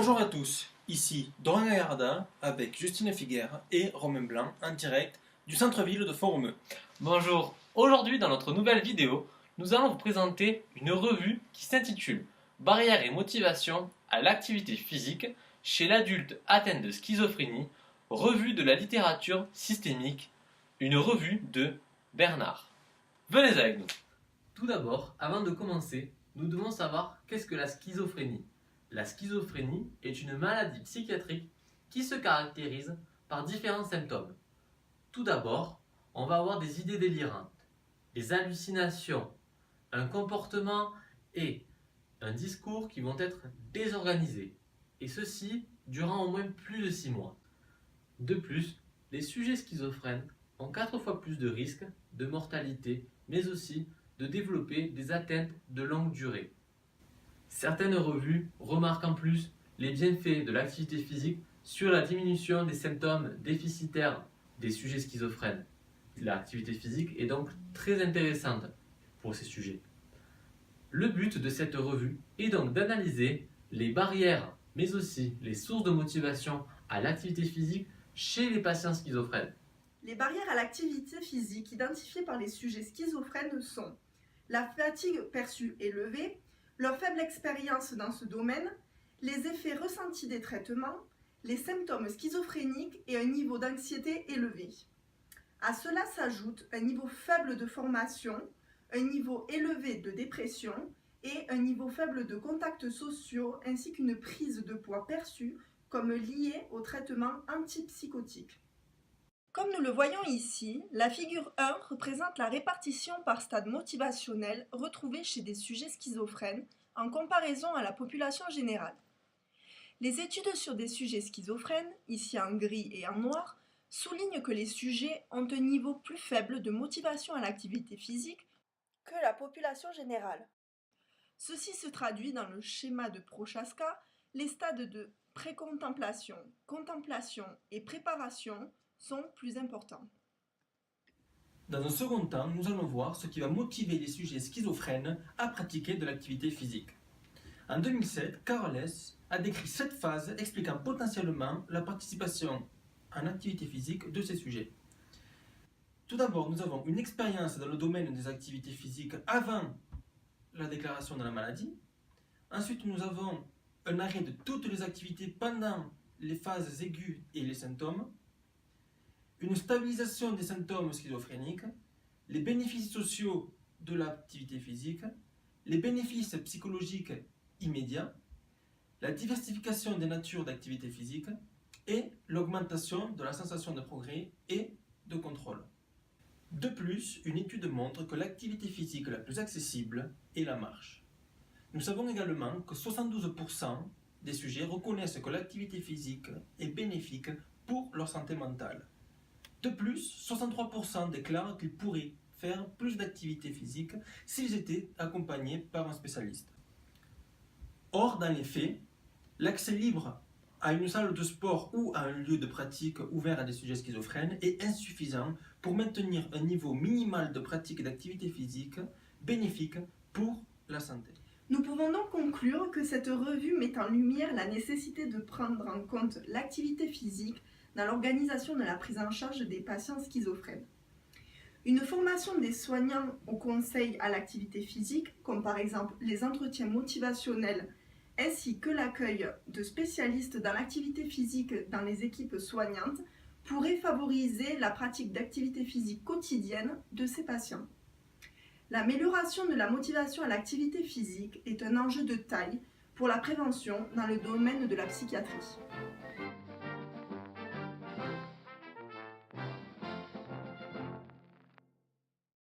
Bonjour à tous, ici Dorian Gallardin avec Justine Figuère et Romain Blanc en direct du centre-ville de Font-Romeu. Bonjour, aujourd'hui dans notre nouvelle vidéo, nous allons vous présenter une revue qui s'intitule Barrières et motivation à l'activité physique chez l'adulte atteint de schizophrénie, revue de la littérature systémique, une revue de Bernard. Venez avec nous. Tout d'abord, avant de commencer, nous devons savoir qu'est-ce que la schizophrénie. La schizophrénie est une maladie psychiatrique qui se caractérise par différents symptômes. Tout d'abord, on va avoir des idées délirantes, des hallucinations, un comportement et un discours qui vont être désorganisés, et ceci durant au moins plus de 6 mois. De plus, les sujets schizophrènes ont 4 fois plus de risques de mortalité, mais aussi de développer des atteintes de longue durée. Certaines revues remarquent en plus les bienfaits de l'activité physique sur la diminution des symptômes déficitaires des sujets schizophrènes. L'activité physique est donc très intéressante pour ces sujets. Le but de cette revue est donc d'analyser les barrières, mais aussi les sources de motivation à l'activité physique chez les patients schizophrènes. Les barrières à l'activité physique identifiées par les sujets schizophrènes sont la fatigue perçue élevée, leur faible expérience dans ce domaine, les effets ressentis des traitements, les symptômes schizophréniques et un niveau d'anxiété élevé. À cela s'ajoute un niveau faible de formation, un niveau élevé de dépression et un niveau faible de contacts sociaux ainsi qu'une prise de poids perçue comme liée au traitement antipsychotique. Comme nous le voyons ici, la figure 1 représente la répartition par stade motivationnel retrouvée chez des sujets schizophrènes en comparaison à la population générale. Les études sur des sujets schizophrènes, ici en gris et en noir, soulignent que les sujets ont un niveau plus faible de motivation à l'activité physique que la population générale. Ceci se traduit dans le schéma de Prochaska, les stades de précontemplation, contemplation et préparation sont plus importants. Dans un second temps, nous allons voir ce qui va motiver les sujets schizophrènes à pratiquer de l'activité physique. En 2007, Carles a décrit 7 phases expliquant potentiellement la participation en activité physique de ces sujets. Tout d'abord, nous avons une expérience dans le domaine des activités physiques avant la déclaration de la maladie. Ensuite, nous avons un arrêt de toutes les activités pendant les phases aiguës et les symptômes, une stabilisation des symptômes schizophréniques, les bénéfices sociaux de l'activité physique, les bénéfices psychologiques immédiats, la diversification des natures d'activité physique et l'augmentation de la sensation de progrès et de contrôle. De plus, une étude montre que l'activité physique la plus accessible est la marche. Nous savons également que 72% des sujets reconnaissent que l'activité physique est bénéfique pour leur santé mentale. De plus, 63% déclarent qu'ils pourraient faire plus d'activité physique s'ils étaient accompagnés par un spécialiste. Or, dans les faits, l'accès libre à une salle de sport ou à un lieu de pratique ouvert à des sujets schizophrènes est insuffisant pour maintenir un niveau minimal de pratique d'activité physique bénéfique pour la santé. Nous pouvons donc conclure que cette revue met en lumière la nécessité de prendre en compte l'activité physique dans l'organisation de la prise en charge des patients schizophrènes. Une formation des soignants au conseil à l'activité physique, comme par exemple les entretiens motivationnels, ainsi que l'accueil de spécialistes dans l'activité physique dans les équipes soignantes, pourrait favoriser la pratique d'activité physique quotidienne de ces patients. L'amélioration de la motivation à l'activité physique est un enjeu de taille pour la prévention dans le domaine de la psychiatrie.